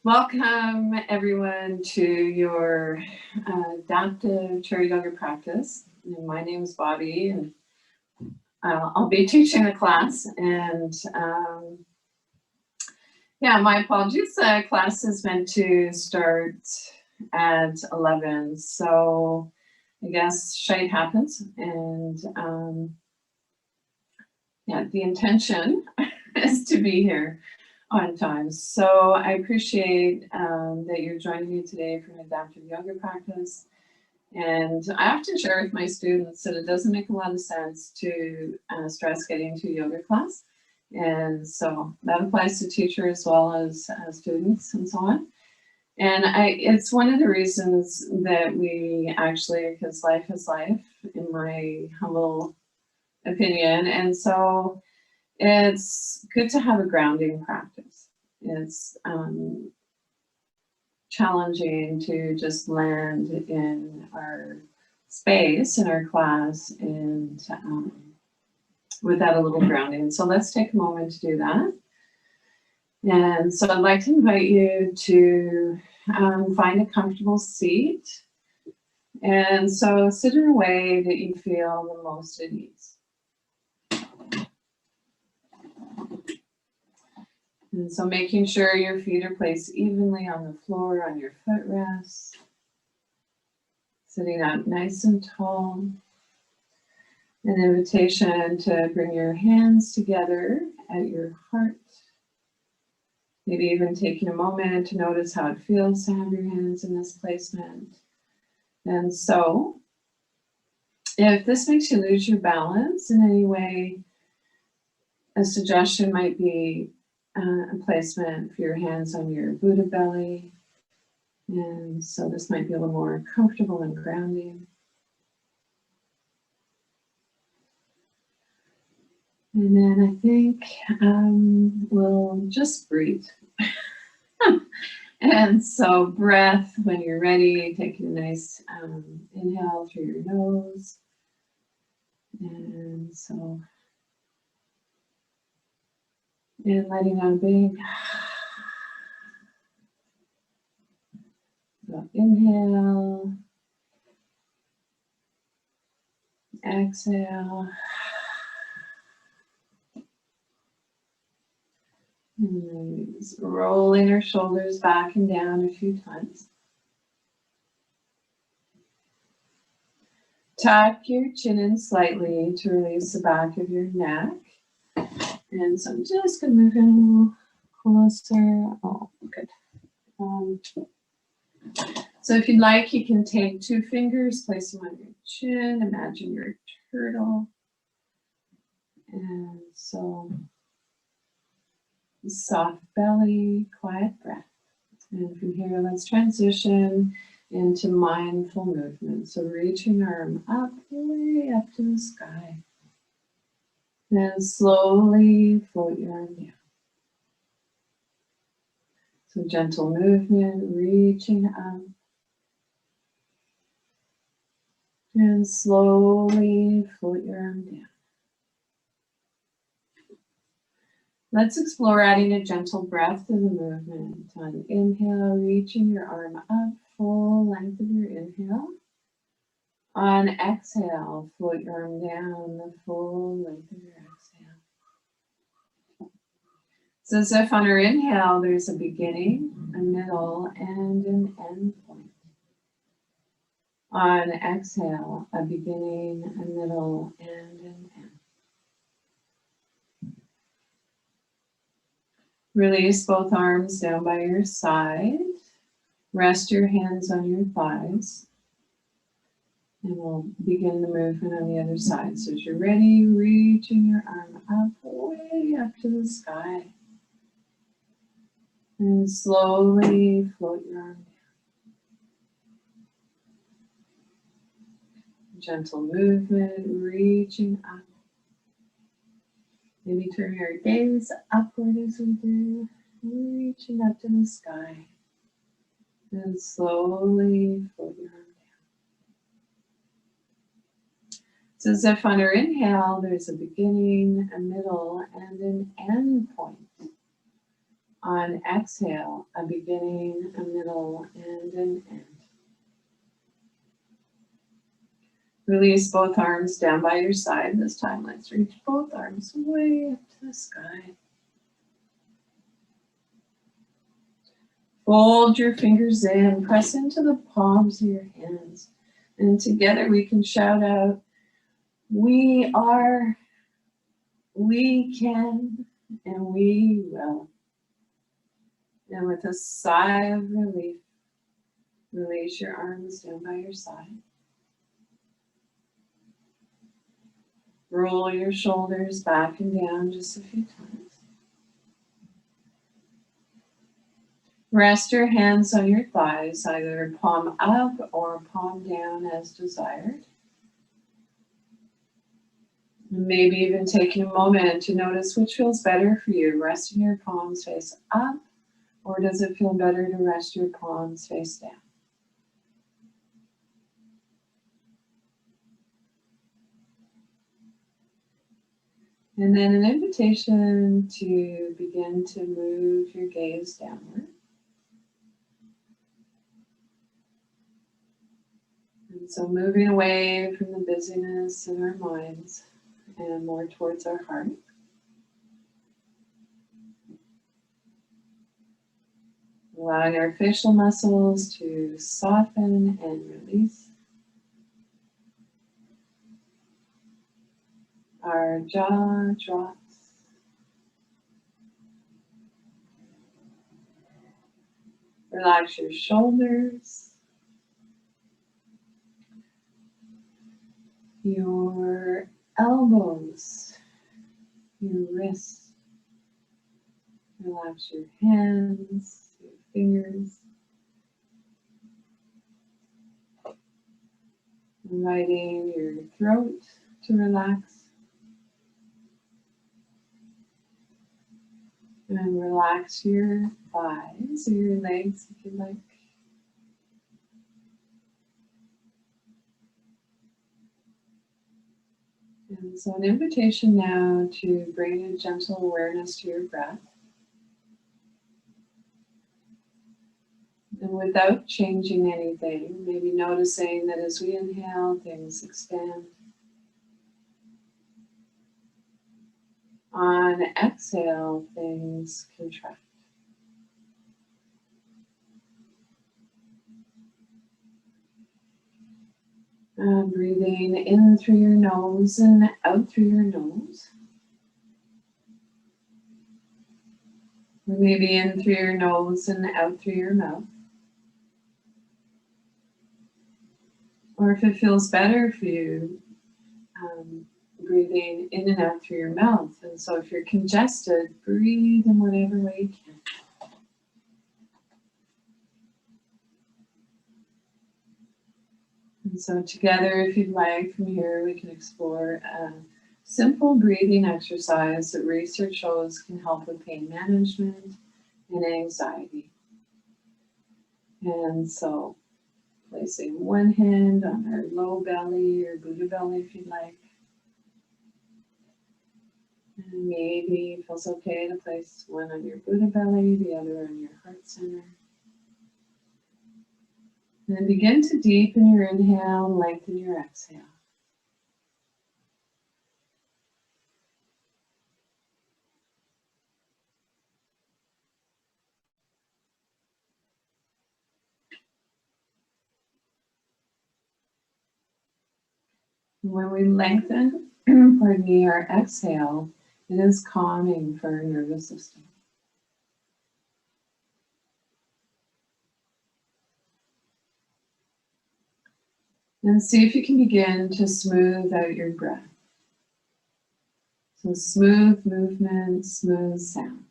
Welcome everyone to your adaptive chair yoga practice. And my name is Bobbie, and I'll be teaching the class. And yeah, my apologies. Class is meant to start at 11, so I guess shite happens. And yeah, the intention is to be here on time. So I appreciate that you're joining me today for an adaptive yoga practice. And I often share with my students that it doesn't make a lot of sense to stress getting to a yoga class. And so that applies to teachers as well as students and so on. And it's one of the reasons that we actually, because life is life, in my humble opinion. And so it's good to have a grounding practice. It's challenging to just land in our space, in our class, and without a little grounding. So let's take a moment to do that. And so I'd like to invite you to find a comfortable seat. And so sit in a way that you feel the most at ease. And so making sure your feet are placed evenly on the floor, on your footrests. Sitting up nice and tall. An invitation to bring your hands together at your heart. Maybe even taking a moment to notice how it feels to have your hands in this placement. And so, if this makes you lose your balance in any way, a suggestion might be a placement for your hands on your Buddha belly. And so this might be a little more comfortable and grounding. And then I think we'll just breathe. And so breath, when you're ready, taking a nice inhale through your nose. And so, and letting out a big so inhale, exhale. And rolling our shoulders back and down a few times. Tuck your chin in slightly to release the back of your neck. And so I'm just going to move in a little closer. Oh, good. So if you'd like, you can take 2 fingers, place them on your chin. Imagine you're a turtle. And so soft belly, quiet breath. And from here, let's transition into mindful movement. So reaching arm up, way up to the sky. Then slowly float your arm down. So gentle movement, reaching up. And slowly float your arm down. Let's explore adding a gentle breath to the movement. On inhale, reaching your arm up, full length of your inhale. On exhale, float your arm down the full length of your exhale. So as if on our inhale, there's a beginning, a middle, and an end point. On exhale, a beginning, a middle, and an end. Release both arms down by your side. Rest your hands on your thighs. And we'll begin the movement on the other side. So as you're ready, reaching your arm up, way up to the sky. And slowly float your arm down. Gentle movement, reaching up. Maybe turn your gaze upward as we do, reaching up to the sky. And slowly float your arm down. It's as if on our inhale, there's a beginning, a middle, and an end point. On exhale, a beginning, a middle, and an end. Release both arms down by your side. This time, let's reach both arms way up to the sky. Fold your fingers in, press into the palms of your hands. And together we can shout out, we are, we can, and we will. And with a sigh of relief, release your arms down by your side. Roll your shoulders back and down just a few times. Rest your hands on your thighs, either palm up or palm down as desired. Maybe even taking a moment to notice which feels better for you, resting your palms face up, or does it feel better to rest your palms face down? And then an invitation to begin to move your gaze downward. And so moving away from the busyness in our minds and more towards our heart. Allowing our facial muscles to soften and release. Our jaw drops. Relax your shoulders. Your elbows, your wrists. Relax your hands, your fingers. Inviting your throat to relax. And relax your thighs or your legs if you'd like. And so an invitation now to bring a gentle awareness to your breath. And without changing anything, maybe noticing that as we inhale, things expand. On exhale, things contract. And breathing in through your nose and out through your nose. Or maybe in through your nose and out through your mouth. Or if it feels better for you, breathing in and out through your mouth. And so if you're congested, breathe in whatever way you can. And so together, if you'd like, from here we can explore a simple breathing exercise that research shows can help with pain management and anxiety. And so placing one hand on our low belly or Buddha belly if you'd like. And maybe it feels okay to place one on your Buddha belly, the other on your heart center. And then begin to deepen your inhale and lengthen your exhale. When we lengthen, pardon me, our exhale, it is calming for our nervous system. And see if you can begin to smooth out your breath. So smooth movement, smooth sound.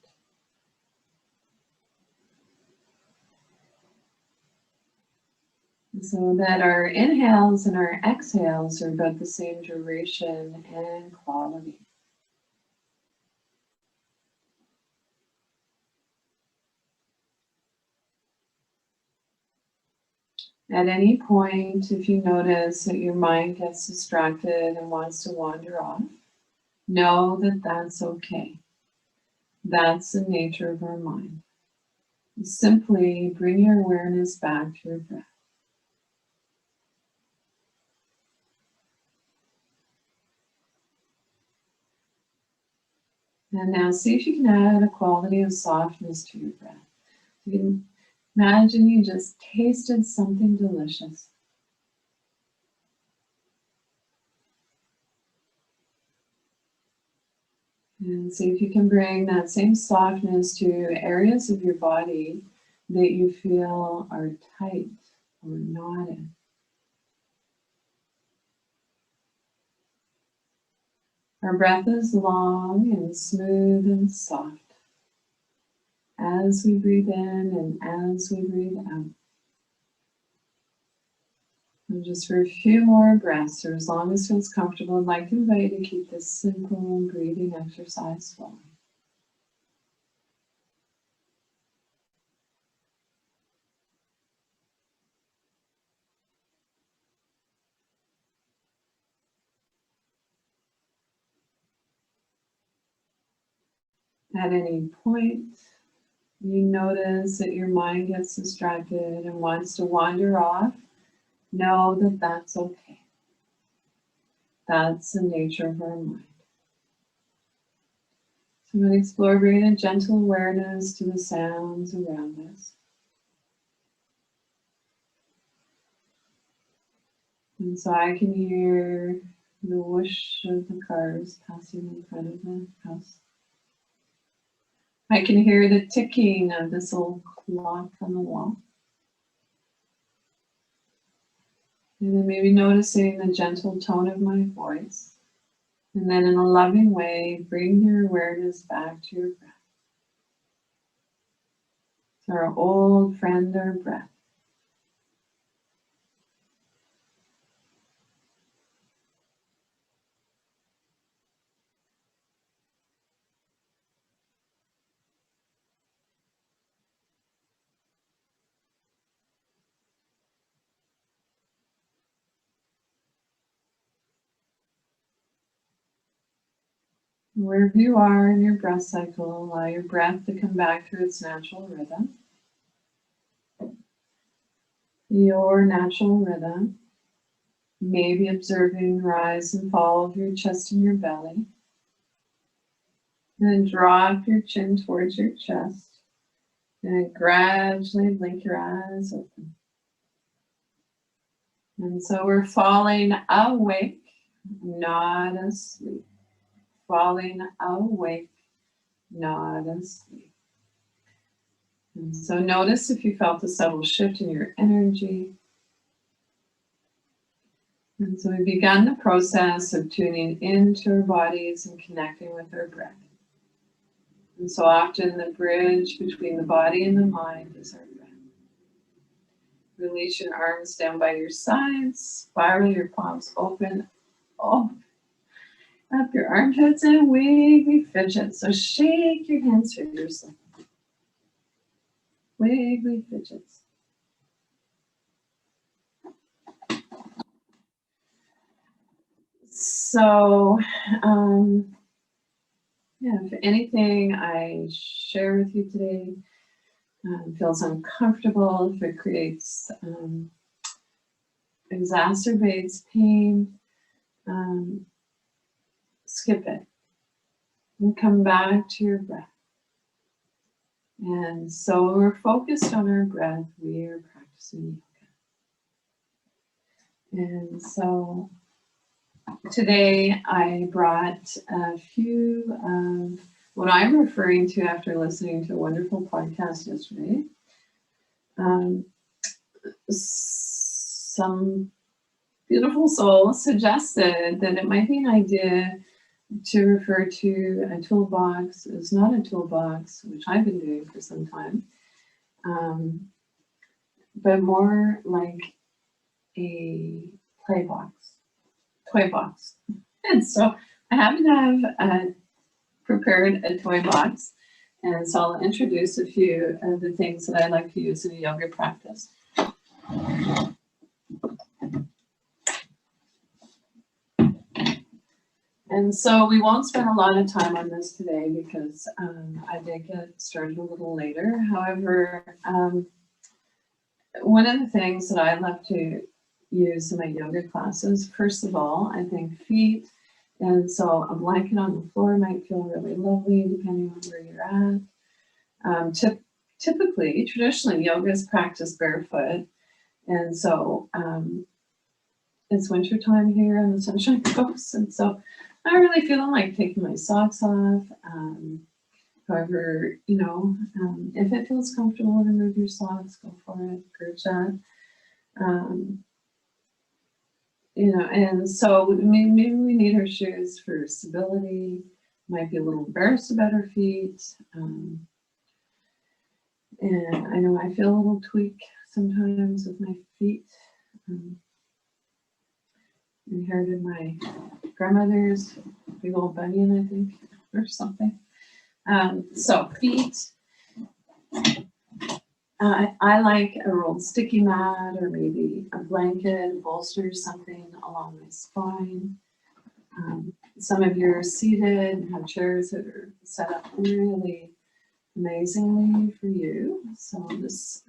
So that our inhales and our exhales are about the same duration and quality. At any point, if you notice that your mind gets distracted and wants to wander off, know that that's okay. That's the nature of our mind. simply bring your awareness back to your breath. And now see if you can add a quality of softness to your breath. You can imagine you just tasted something delicious. And see if you can bring that same softness to areas of your body that you feel are tight or knotted. Our breath is long and smooth and soft as we breathe in and as we breathe out. And just for a few more breaths, or as long as it feels comfortable, I'd like to invite you to keep this simple breathing exercise flowing. At any point, you notice that your mind gets distracted and wants to wander off, know that that's okay. That's the nature of our mind. So I'm going to explore bringing a gentle awareness to the sounds around us. And so I can hear the whoosh of the cars passing in front of the house. I can hear the ticking of this old clock on the wall. And then maybe noticing the gentle tone of my voice. And then in a loving way, bring your awareness back to your breath. To our old friend, our breath. Wherever you are in your breath cycle, allow your breath to come back to its natural rhythm. Your natural rhythm. Maybe observing the rise and fall of your chest and your belly. Then drop your chin towards your chest and gradually blink your eyes open. And so we're falling awake, not asleep. Falling awake, not asleep. And so notice if you felt a subtle shift in your energy. And so we began the process of tuning into our bodies and connecting with our breath. And so often the bridge between the body and the mind is our breath. Release your arms down by your sides, spiral your palms open, up your armpits and wiggly fidget. So shake your hands vigorously. Wiggly fidgets. So, if anything I share with you today feels uncomfortable, if it creates, exacerbates pain, skip it and come back to your breath. And so when we're focused on our breath, we are practicing yoga. And so today I brought a few of what I'm referring to after listening to a wonderful podcast yesterday. Some beautiful soul suggested that it might be an idea to refer to a toolbox as not a toolbox, which I've been doing for some time, but more like a toy box. And so I happen to have prepared a toy box, and so I'll introduce a few of the things that I like to use in a yoga practice. And so we won't spend a lot of time on this today because I did get started a little later. However, one of the things that I love to use in my yoga classes, first of all, I think feet. And so a blanket on the floor might feel really lovely depending on where you're at. Typically, traditionally, yoga is practiced barefoot. And so it's winter time here on the Sunshine Coast. And so I'm really feeling like taking my socks off. However, if it feels comfortable to remove your socks, go for it, encourage that. And so maybe we need our shoes for stability, might be a little embarrassed about our feet. And I know I feel a little tweak sometimes with my feet. Inherited my grandmother's big old bunion, I think, or something. So feet, I like a rolled sticky mat or maybe a blanket, bolster, something along my spine. Some of you are seated and have chairs that are set up really amazingly for you. So this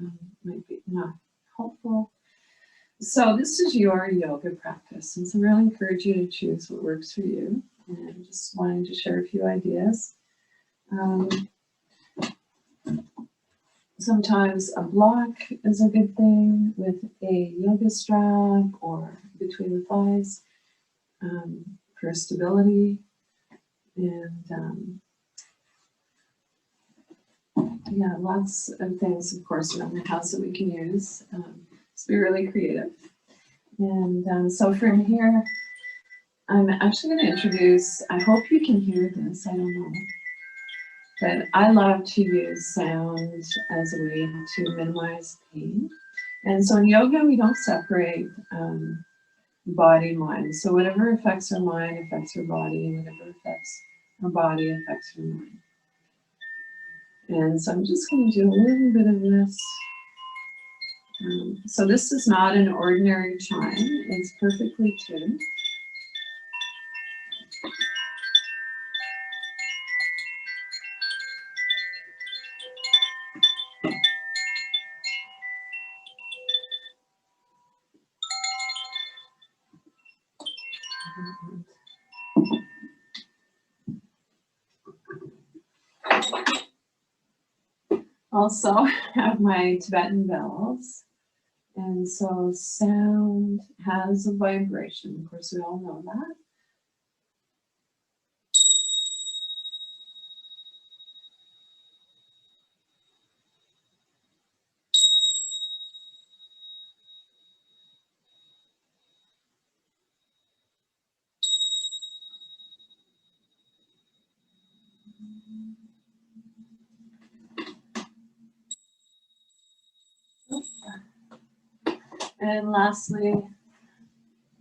might be not helpful. So this is your yoga practice. And so I really encourage you to choose what works for you. And I'm just wanting to share a few ideas. Sometimes a block is a good thing with a yoga strap or between the thighs for stability. And yeah, lots of things, of course, around the house that we can use. So be really creative. And so from here, I'm actually going to introduce, I hope you can hear this, I don't know. But I love to use sound as a way to minimize pain. And so in yoga, we don't separate body and mind. So whatever affects our mind affects our body, and whatever affects our body affects our mind. And so I'm just going to do a little bit of this. So this is not an ordinary chime. It's perfectly tuned. Also have my Tibetan bells. And so sound has a vibration. Of course, we all know that. And lastly,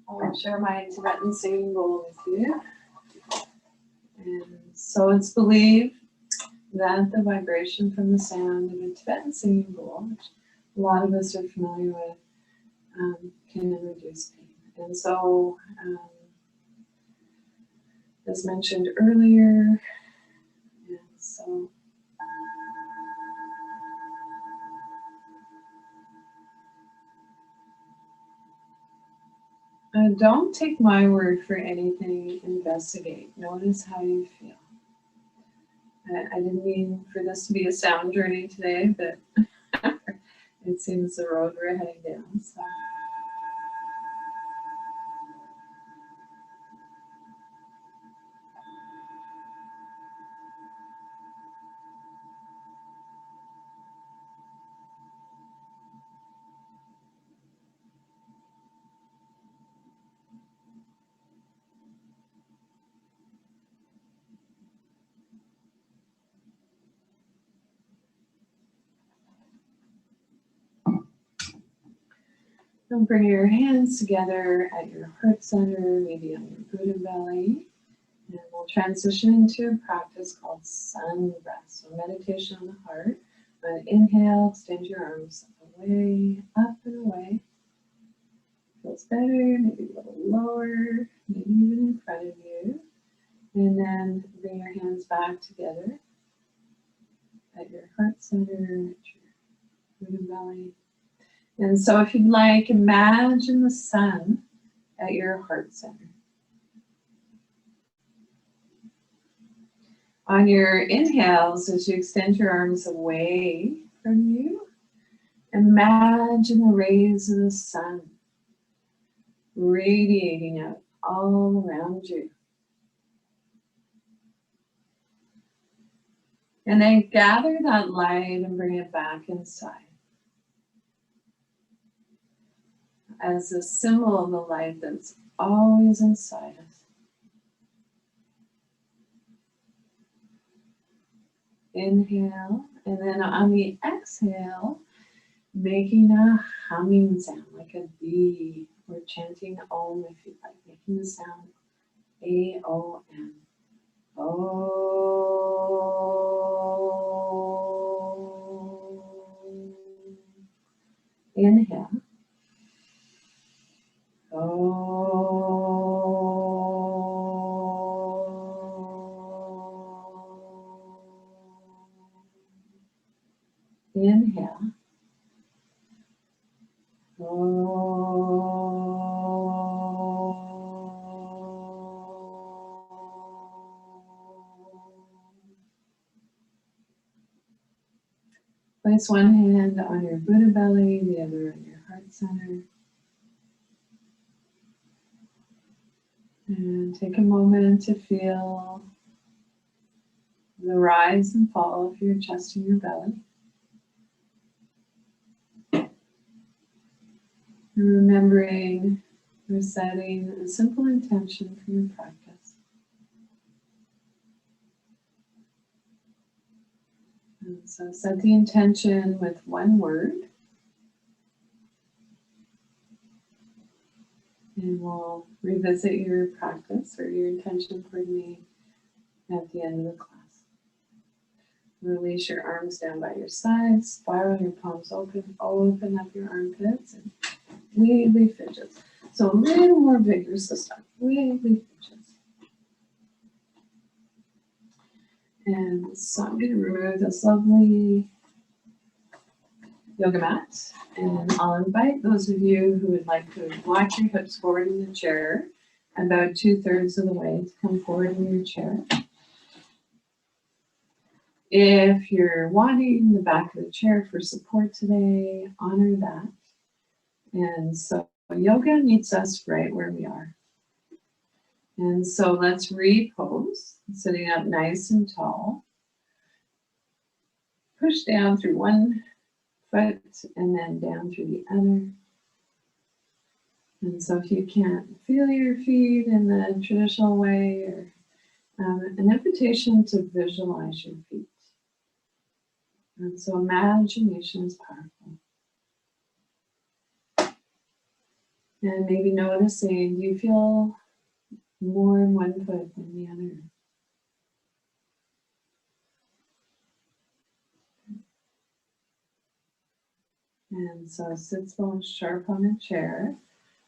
I'll share my Tibetan singing bowl with you. And so it's believed that the vibration from the sound of a Tibetan singing bowl, which a lot of us are familiar with, can reduce pain. And so, as mentioned earlier, and so don't take my word for anything, investigate. Notice how you feel. I didn't mean for this to be a sound journey today, but it seems the road we're heading down. So. Don't bring your hands together at your heart center, maybe on your Buddha belly. And we'll transition into a practice called sun breath. So meditation on the heart. On an inhale, extend your arms away, up and away. Feels better, maybe a little lower, maybe even in front of you. And then bring your hands back together at your heart center, at your root and belly. And so if you'd like, imagine the sun at your heart center. On your inhales, as you extend your arms away from you, imagine the rays of the sun radiating out all around you. And then gather that light and bring it back inside as a symbol of the light that's always inside us. Inhale, and then on the exhale, making a humming sound like a bee, or chanting Om if you'd like, making the sound A-O-M. Om. Inhale. Inhale. Place one hand on your Buddha belly, the other on your heart center. And take a moment to feel the rise and fall of your chest and your belly. And remembering or setting a simple intention for your practice. And so set the intention with one word. And we'll revisit your practice or your intention for me at the end of the class. Release your arms down by your sides, spiral your palms open, open up your armpits, and wiggly fidgets. So a little more vigorous this time. Wiggly fidgets. And so I'm going to remove this lovely yoga mat, and I'll invite those of you who would like to walk your hips forward in the chair about 2/3 of the way to come forward in your chair. If you're wanting the back of the chair for support today, honor that. And so yoga meets us right where we are. And so let's repose, sitting up nice and tall. Push down through one foot and then down through the other. And so if you can't feel your feet in the traditional way, or an invitation to visualize your feet. And so imagination is powerful. And maybe noticing, do you feel more in one foot than the other? And so sits bones sharp on a chair.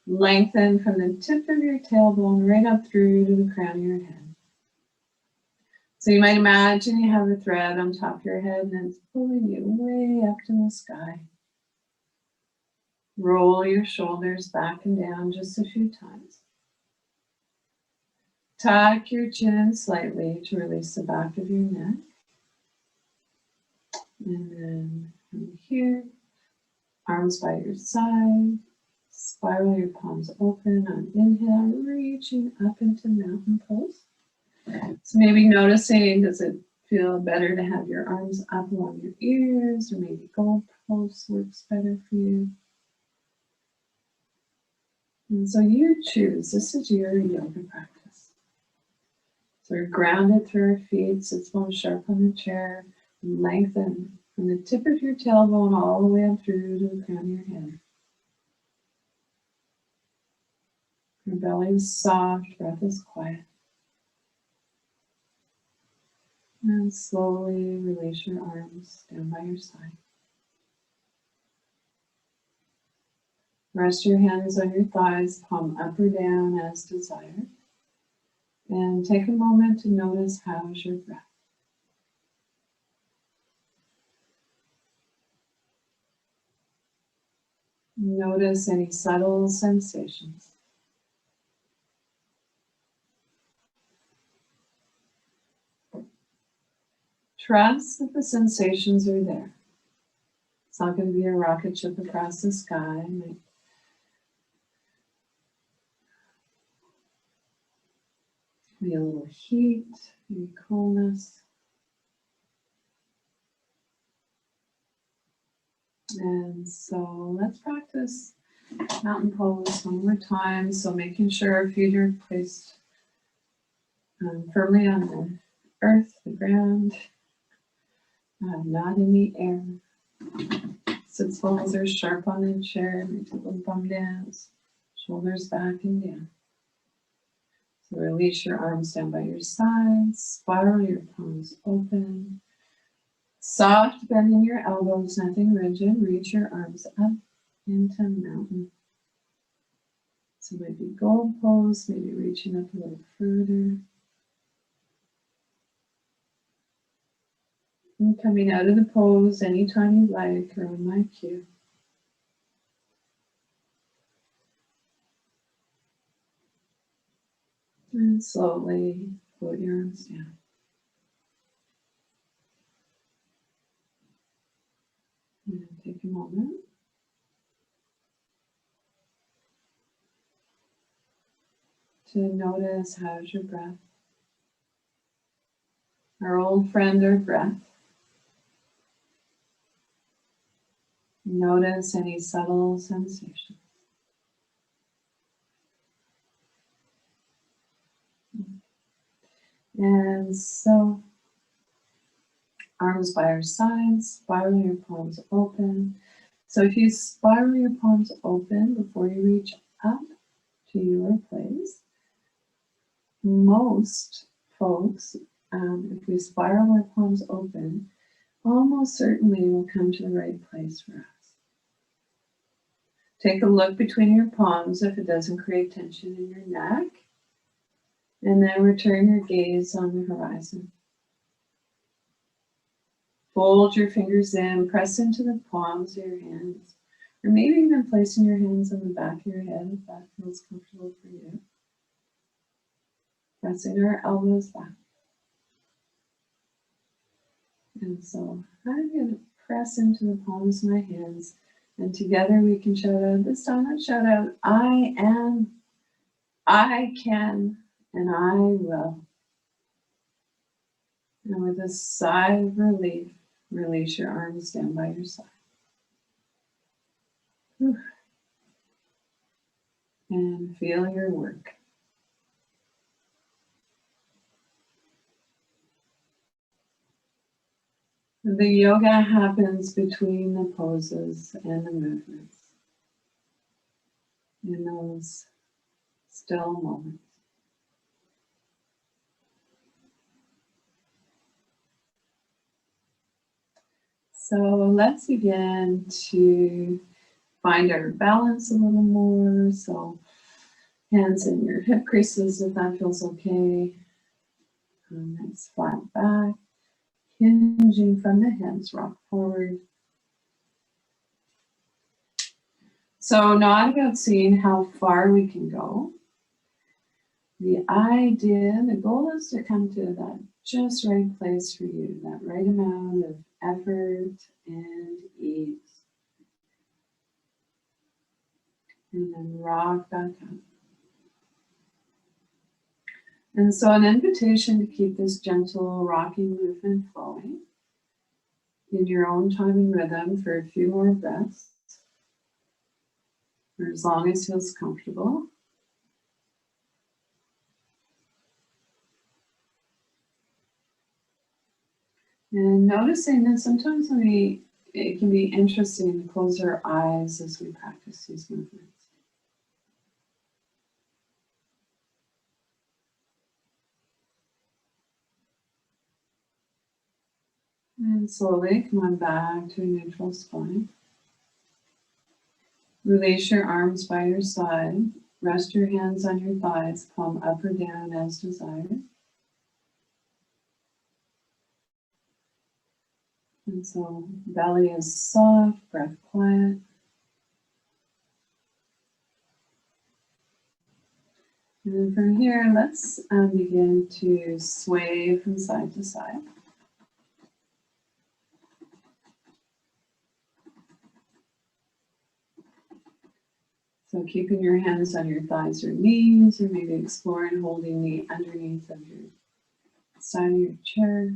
Lengthen from the tip of your tailbone right up through to the crown of your head. So you might imagine you have a thread on top of your head and it's pulling you way up to the sky. Roll your shoulders back and down just a few times. Tuck your chin slightly to release the back of your neck. And then from here, arms by your side. Spiral your palms open on inhale, reaching up into mountain pose. So maybe noticing, does it feel better to have your arms up along your ears, or maybe gold pose works better for you? And so you choose, this is your yoga practice. So we're grounded through our feet, sits bones sharp on the chair, lengthen from the tip of your tailbone all the way up through to the crown of your head. Your belly is soft, breath is quiet. And slowly release your arms down by your side. Rest your hands on your thighs, palm up or down as desired. And take a moment to notice how's your breath. Notice any subtle sensations. Trust that the sensations are there. It's not going to be a rocket ship across the sky. It might be a little heat, maybe coolness. And so let's practice mountain pose one more time. So making sure our feet are placed firmly on the earth, the ground, not in the air. Sits bones are sharp on the chair, make a little bum dance, shoulders back and down. So release your arms down by your sides, spiral your palms open. Soft bend in your elbows, nothing rigid. Reach your arms up into mountain. So maybe gold pose, maybe reaching up a little further. And coming out of the pose anytime you like or on my cue. And slowly put your arms down. And take a moment to notice how's your breath. Our old friend, our breath. Notice any subtle sensations. And so, arms by our sides, spiral your palms open. So if you spiral your palms open before you reach up to your place, most folks, if we spiral our palms open, almost certainly we'll come to the right place for us. Take a look between your palms if it doesn't create tension in your neck. And then return your gaze on the horizon. Fold your fingers in, press into the palms of your hands, or maybe even placing your hands on the back of your head if that feels comfortable for you. Pressing our elbows back. And so I'm going to press into the palms of my hands, and together we can shout out, this time let's shout out, I am, I can, and I will. And with a sigh of relief, release your arms down by your side. Whew. And feel your work. The yoga happens between the poses and the movements, in those still moments. So let's begin to find our balance a little more. So hands in your hip creases if that feels okay. Nice flat back. Hinging from the hips, rock forward. So not about seeing how far we can go. The idea, the goal is to come to that just right place for you, that right amount of effort and ease. And then rock back up. And so an invitation to keep this gentle rocking movement flowing in your own time and rhythm for a few more breaths, or as long as it feels comfortable. And noticing that sometimes it can be interesting to close our eyes as we practice these movements. And slowly come on back to a neutral spine. Release your arms by your side. Rest your hands on your thighs, palm up or down as desired. And so belly is soft, breath quiet. And then from here, let's begin to sway from side to side. So keeping your hands on your thighs or knees, or maybe exploring holding the underneath of your side of your chair.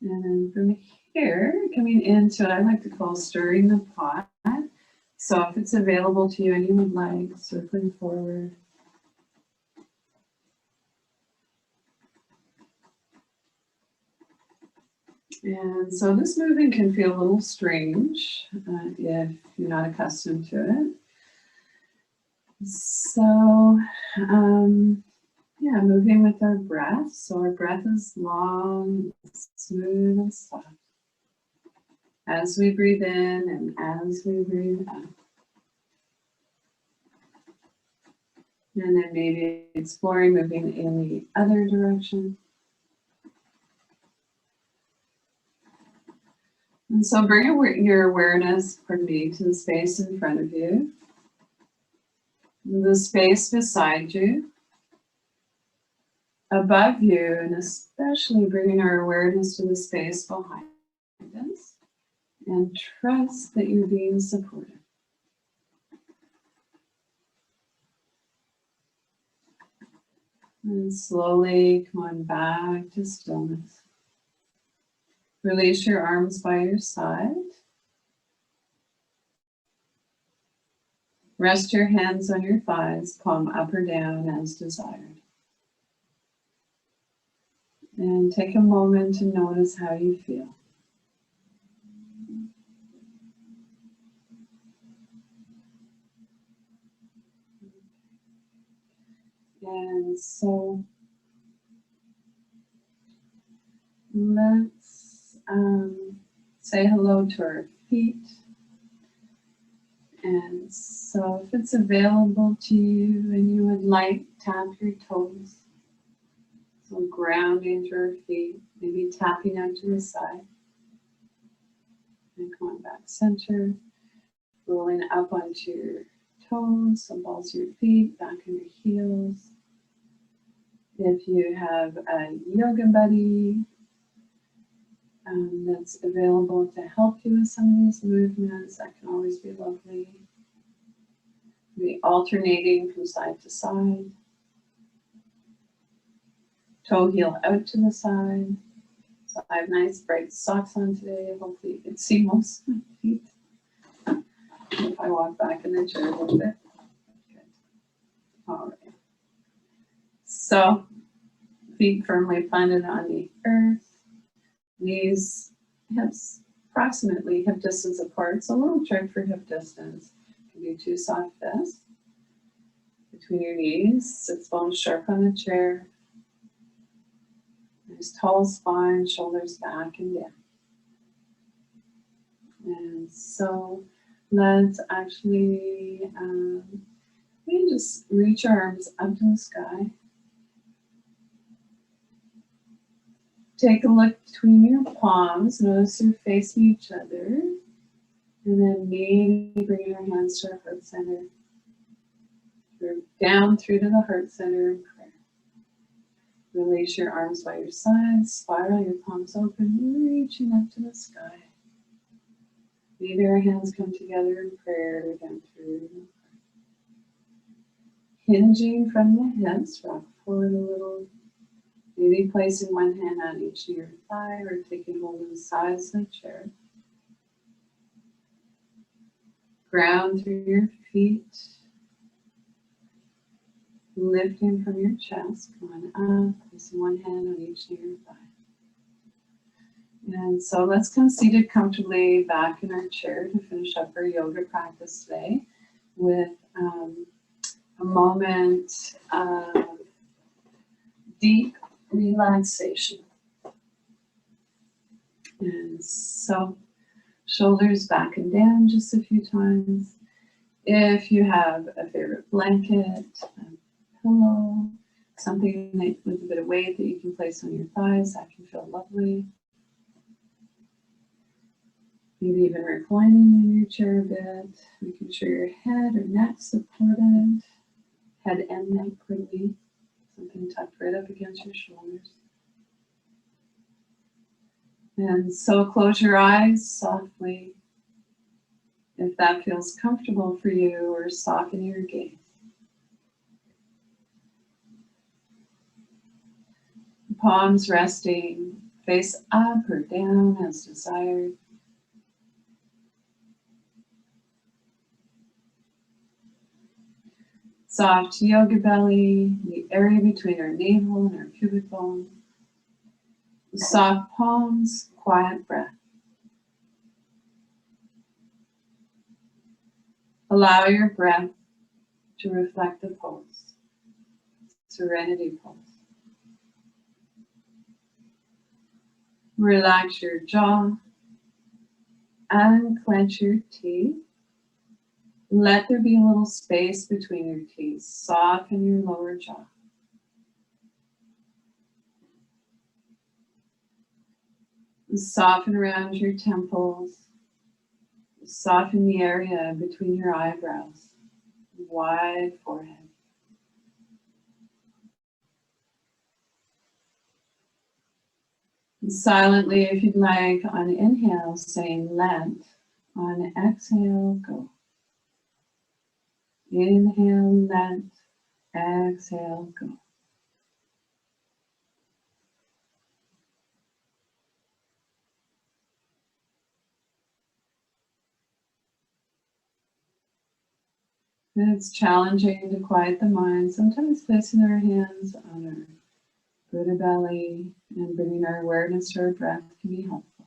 And then from here, coming into what I like to call stirring the pot. So if it's available to you and you would like, circling forward. And so this movement can feel a little strange if you're not accustomed to it. So, yeah, moving with our breath. So our breath is long, smooth, and soft. As we breathe in and as we breathe out. And then maybe exploring moving in the other direction. And so bring your awareness, pardon me, to the space in front of you, the space beside you, above you, and especially bringing our awareness to the space behind us, and trust that you're being supported. And slowly come on back to stillness. Release your arms by your side. Rest your hands on your thighs, palm up or down as desired. And take a moment to notice how you feel. And so let's say hello to our feet. And so if it's available to you and you would like, tap your toes. So grounding through our feet, maybe tapping out to the side. And come on back center, rolling up onto your toes, so balls of your feet, back on your heels. If you have a yoga buddy that's available to help you with some of these movements, that can always be lovely. Be alternating from side to side. Toe heel out to the side. So I have nice bright socks on today. Hopefully you can see most of my feet. If I walk back in the chair a little bit. Good. All right. So feet firmly planted on the earth. Knees, hips approximately hip distance apart. So a little trick for hip distance. You can do 2 soft fists between your knees. Sits bones sharp on the chair. Nice tall spine, shoulders back and down. And so let's actually we just reach our arms up to the sky. Take a look between your palms, notice they're facing each other, and then maybe bring your hands to our heart center. Down through to the heart center in prayer. Release your arms by your sides, spiral your palms open, reaching up to the sky. Maybe our hands come together in prayer down through. Hinging from the hips, rock forward a little. Maybe placing one hand on each of your thigh or taking hold of the sides of the chair. Ground through your feet. Lifting from your chest, come on up, placing one hand on each of your thigh. And so let's come seated comfortably back in our chair to finish up our yoga practice today with a moment of deep relaxation. And so Shoulders back and down just a few times. If you have a favorite blanket, a pillow, something that, with a bit of weight that you can place on your thighs, that can feel lovely. Maybe even reclining in your chair a bit, making sure your head or neck supported, head and neck, pardon me, something tucked right up against your shoulders. And so close your eyes softly, if that feels comfortable for you, or soften your gaze. Palms resting face up or down as desired. Soft yoga belly, the area between our navel and our pubic bone. Soft palms, quiet breath. Allow your breath to reflect the pose. Serenity pose. Relax your jaw and clench your teeth. Let there be a little space between your teeth. Soften your lower jaw. Soften around your temples. Soften the area between your eyebrows. Wide forehead. And silently, if you'd like, on inhale, saying let. On exhale, go. Inhale, let. Exhale, go. It's challenging to quiet the mind. Sometimes placing our hands on our Buddha belly and bringing our awareness to our breath can be helpful.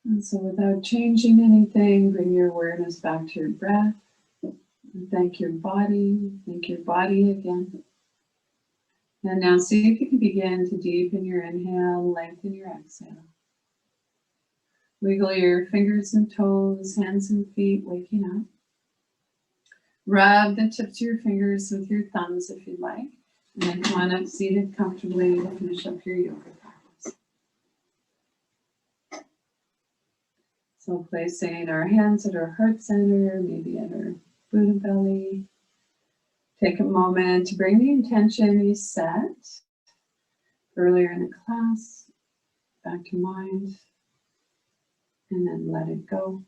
And so without changing anything, bring your awareness back to your breath. And thank your body. Thank your body again. And now see if you can begin to deepen your inhale, lengthen your exhale. Wiggle your fingers and toes, hands and feet, waking up. Rub the tips of your fingers with your thumbs if you'd like. And then come on up seated comfortably to finish up your yoga practice. So placing our hands at our heart center, maybe at our Buddha belly. Take a moment to bring the intention you set earlier in the class back to mind, and then let it go.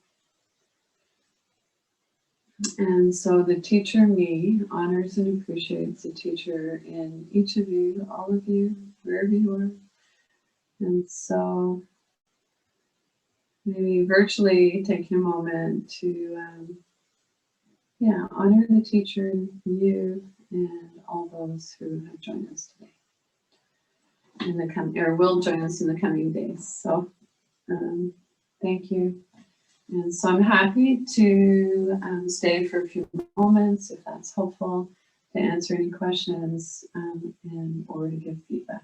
And so the teacher, me, honors and appreciates the teacher in each of you, all of you, wherever you are. And so maybe virtually taking a moment to honor the teacher, you, and all those who have joined us today in the coming, or will join us in the coming days. So thank you. And so I'm happy to stay for a few moments if that's helpful, to answer any questions and or to give feedback.